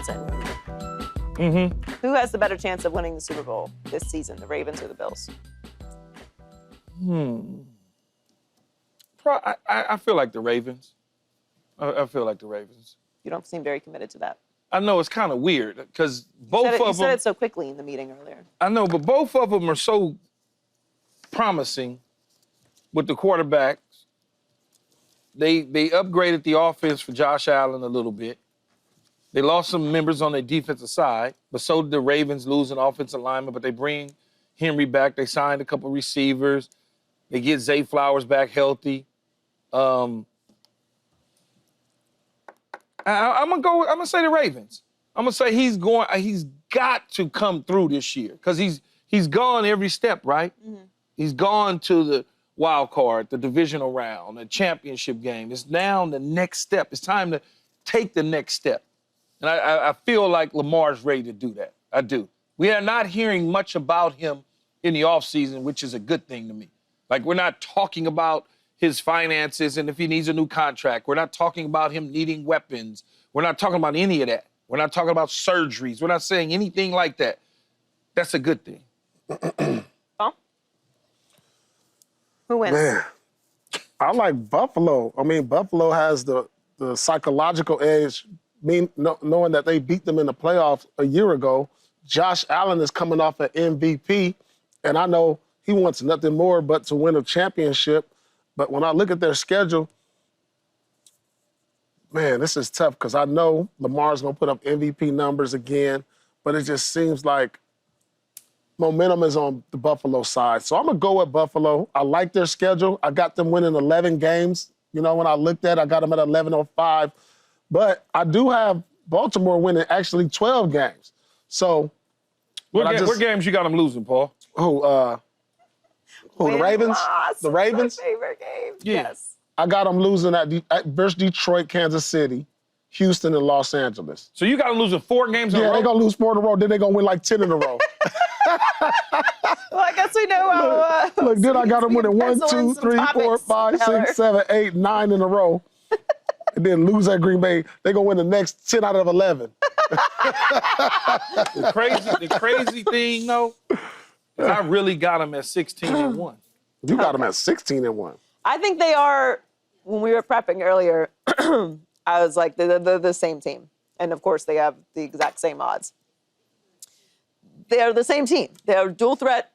Johnson. Mm-hmm. Who has the better chance of winning the Super Bowl this season, the Ravens or the Bills? I feel like the Ravens. I feel like the Ravens. You don't seem very committed to that. I know it's kind of weird because both of them. You said it so quickly in the meeting earlier. I know, but both of them are so promising with the quarterbacks. They upgraded the offense for Josh Allen a little bit. They lost some members on their defensive side, but so did the Ravens losing offensive lineman, but they bring Henry back. They signed a couple receivers. They get Zay Flowers back healthy. I'm gonna say the Ravens. I'm gonna say he's got to come through this year because he's gone every step, right? Mm-hmm. He's gone to the wild card, the divisional round, the championship game. It's now the next step. It's time to take the next step. And I feel like Lamar's ready to do that. I do. We are not hearing much about him in the offseason, which is a good thing to me. Like, we're not talking about his finances and if he needs a new contract. We're not talking about him needing weapons. We're not talking about any of that. We're not talking about surgeries. We're not saying anything like that. That's a good thing. Oh? Who wins? Man, I like Buffalo. I mean, Buffalo has the psychological edge, knowing that they beat them in the playoffs a year ago. Josh Allen is coming off an MVP, and I know he wants nothing more but to win a championship. But when I look at their schedule, man, this is tough because I know Lamar's going to put up MVP numbers again, but it just seems like momentum is on the Buffalo side. So I'm going to go with Buffalo. I like their schedule. I got them winning 11 games. You know, when I looked at it, I got them at 11-5. But I do have Baltimore winning actually 12 games. So what games you got them losing, Paul? The Ravens? The Ravens? My favorite game. Yeah. Yes. I got them losing versus Detroit, Kansas City, Houston, and Los Angeles. So you got them losing 4 games in a row? Yeah, they're going to lose 4 in a row. Then they're going to win like 10 in a row. Well, I guess we know how... Look, then I got them winning 1, 2, 3, 4, 5, 6, 7, 8, 9 in a row. And then lose at Green Bay. They're going to win the next 10 out of 11. The crazy thing, though, is I really got them at 16-1. You got them at 16-1. I think they are, when we were prepping earlier, I was like, they're the same team. And, of course, they have the exact same odds. They're the same team. They're dual-threat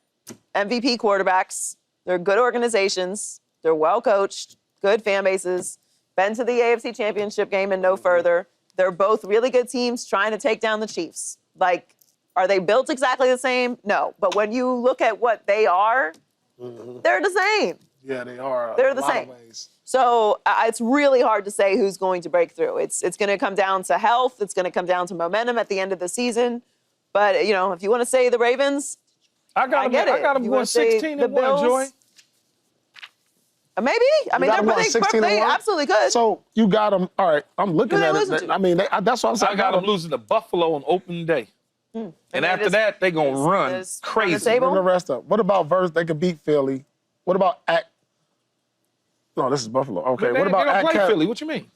MVP quarterbacks. They're good organizations. They're well-coached, good fan bases, been to the AFC Championship game and no further. They're both really good teams trying to take down the Chiefs. Like, are they built exactly the same? No. But when you look at what they are, they're the same. Yeah, they are. They're the same. So it's really hard to say who's going to break through. It's going to come down to health. It's going to come down to momentum at the end of the season. But, you know, if you want to say the Ravens, I get it. I got them going 16-1, Joy. Maybe. I mean, they absolutely could. So you got them. All right, I'm looking at it. I mean, that's what I'm saying. I got them losing to Buffalo on opening day. And after that, they're going to run crazy. Bring the rest up. What about versus they could beat Philly? What about No, this is Buffalo. Okay. What about they don't play Philly? What you mean?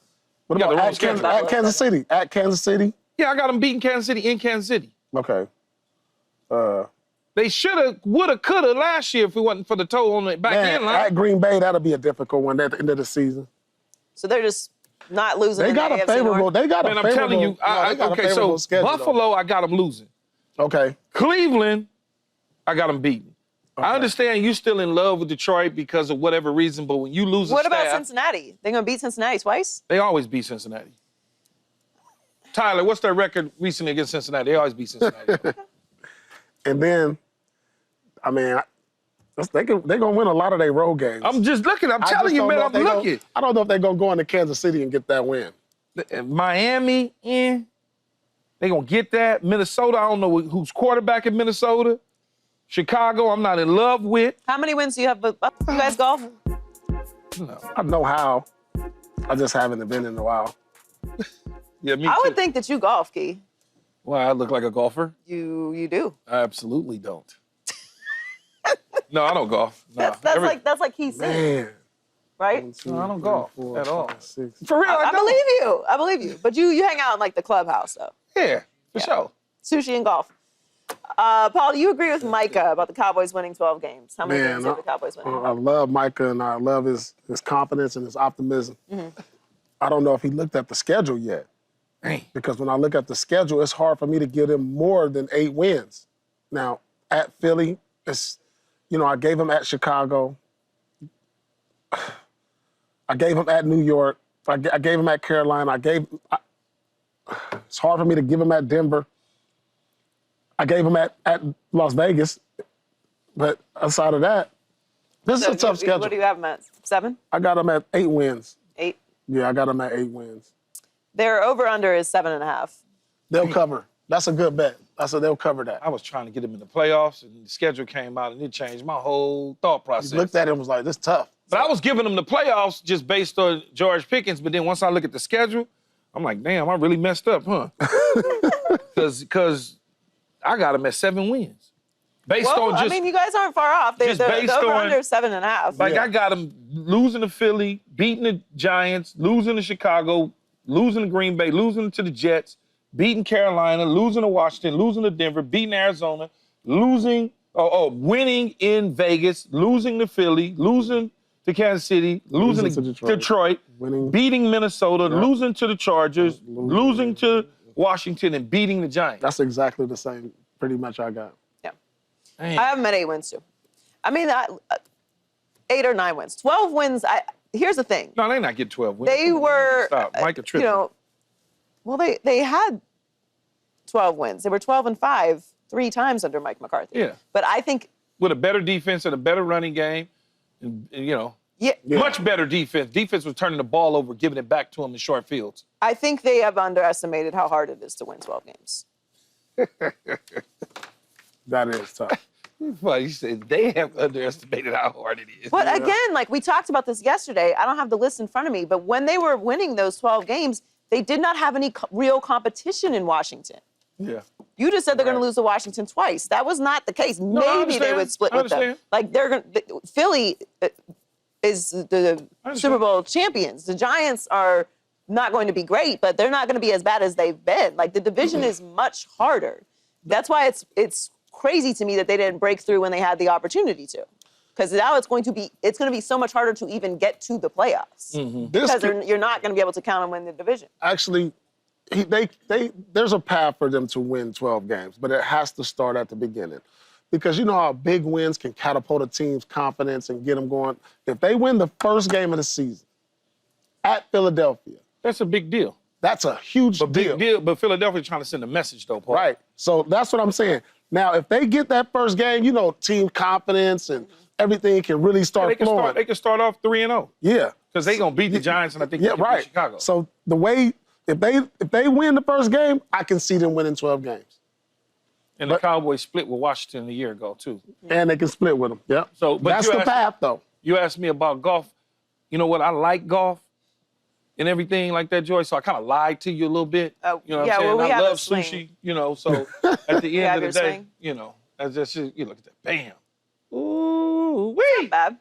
What about at Kansas City? At Kansas City? Yeah, I got them beating Kansas City in Kansas City. Okay. They shoulda, woulda, coulda last year if it wasn't for the toe on the back end line. At Green Bay, that'll be a difficult one at the end of the season. So they're just not losing. They got a favorable. They got a favorable. I'm telling you. Okay, so Buffalo, I got them losing. Okay. Cleveland, I got them beating. Okay. I understand you still in love with Detroit because of whatever reason, but when you lose What about Cincinnati? They're going to beat Cincinnati twice? They always beat Cincinnati. Tyler, what's their record recently against Cincinnati? They always beat Cincinnati. And then, I mean, they're going to win a lot of their road games. I'm just looking. I'm telling you, man, I'm looking. I don't know if they're going to go into Kansas City and get that win. Miami, they going to get that. Minnesota, I don't know who's quarterback in Minnesota. Chicago, I'm not in love with. How many wins do you have? You guys golf? No. I know how. I just haven't been in a while. Yeah, me too. I would think that you golf, Key. Why, I look like a golfer? You do. I absolutely don't. No, I don't golf. No. That's like he's saying. Man. Right? No, I don't golf at all. 6. For real, I believe you. I believe you. But you hang out in like the clubhouse though. Yeah, for sure. Sushi and golf. Paul, do you agree with Micah about the Cowboys winning 12 games? How many games are the Cowboys winning? I love Micah, and I love his confidence and his optimism. I don't know if he looked at the schedule yet. Because when I look at the schedule, it's hard for me to give him more than 8 wins. Now, at Philly, it's, I gave him at Chicago. I gave him at New York. I gave him at Carolina. It's hard for me to give him at Denver. I gave him at Las Vegas. But aside of that, this is a tough schedule. What do you have him at? 7? I got him at 8 wins. 8? Yeah, I got him at 8 wins. Their over-under is 7.5. They'll cover. That's a good bet. They'll cover that. I was trying to get him in the playoffs, and the schedule came out, and it changed my whole thought process. He looked at it and was like, this is tough. But I was giving him the playoffs just based on George Pickens, but then once I look at the schedule, I'm like, damn, I really messed up, huh? Because I got him at 7 wins. Based on just... I mean, you guys aren't far off. The over-under is 7.5. Like, I got him losing to Philly, beating the Giants, losing to Chicago, losing to Green Bay, losing to the Jets, beating Carolina, losing to Washington, losing to Denver, beating Arizona, winning in Vegas, losing to Philly, losing to Kansas City, losing to Detroit, beating Minnesota, losing to the Chargers, losing to Washington, and beating the Giants. That's exactly the same, pretty much, I got. Yeah. Man. I have them at 8 wins, too. I mean, 8 or 9 wins. 12 wins, here's the thing. No, they not getting 12 wins. They were, Stop. Micah tripping. Well, they had 12 wins. They were 12-5 3 times under Mike McCarthy. Yeah. But I think... With a better defense and a better running game, and much better defense. Defense was turning the ball over, giving it back to them in short fields. I think they have underestimated how hard it is to win 12 games. That is tough. Well, you said they have underestimated how hard it is. But again, like we talked about this yesterday, I don't have the list in front of me, but when they were winning those 12 games, they did not have any real competition in Washington. Yeah. You just said they're going to lose to Washington twice. That was not the case. Maybe they would split with them. Like Philly is the Super Bowl champions. The Giants are not going to be great, but they're not going to be as bad as they've been. Like the division is much harder. That's why it's crazy to me that they didn't break through when they had the opportunity to. Because now it's going to be so much harder to even get to the playoffs. Because you're not going to be able to count on winning the division. Actually, there's a path for them to win 12 games, but it has to start at the beginning. Because you know how big wins can catapult a team's confidence and get them going. If they win the first game of the season at Philadelphia. That's a big deal. That's a huge deal. But Philadelphia's trying to send a message, though, Paul. Right. So that's what I'm saying. Now, if they get that first game, team confidence and everything can really start flowing. They can start off 3-0. Yeah. Because they're going to beat the Giants, and I think they can beat Chicago. So the way, if they win the first game, I can see them winning 12 games. And the Cowboys split with Washington a year ago, too. And they can split with them, yeah. So, but that's the path, though. You asked me about golf. You know what? I like golf and everything like that, Joy, so I kind of lied to you a little bit. You know what I'm saying? Well, I love sushi, so at the end of the day, that's just, you look at that, bam. Ooh, wee. Not bad.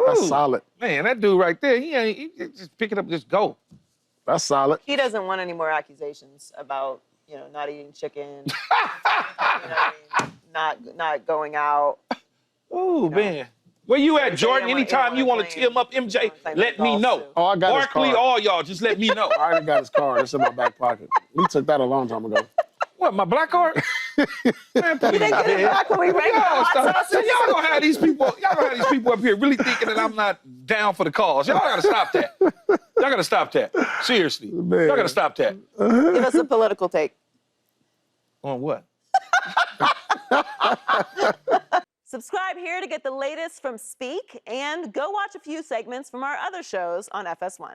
That's solid. Man, that dude right there, he just pick it up and just go. That's solid. He doesn't want any more accusations about, not eating chicken, not going out. Ooh, man. Where you at, Jordan? Anytime you want to team up MJ, let me know. Oh, I got his Barkley, card. all y'all, just let me know. I already got his card. It's in my back pocket. We took that a long time ago. What, my black card? Man, We didn't get it back when we ranked hot sauces. Y'all gonna have these people up here really thinking that I'm not down for the cause. Y'all gotta stop that. Y'all gotta stop that. Seriously. Man. Y'all gotta stop that. Give us a political take. On what? Subscribe here to get the latest from Speak and go watch a few segments from our other shows on FS1.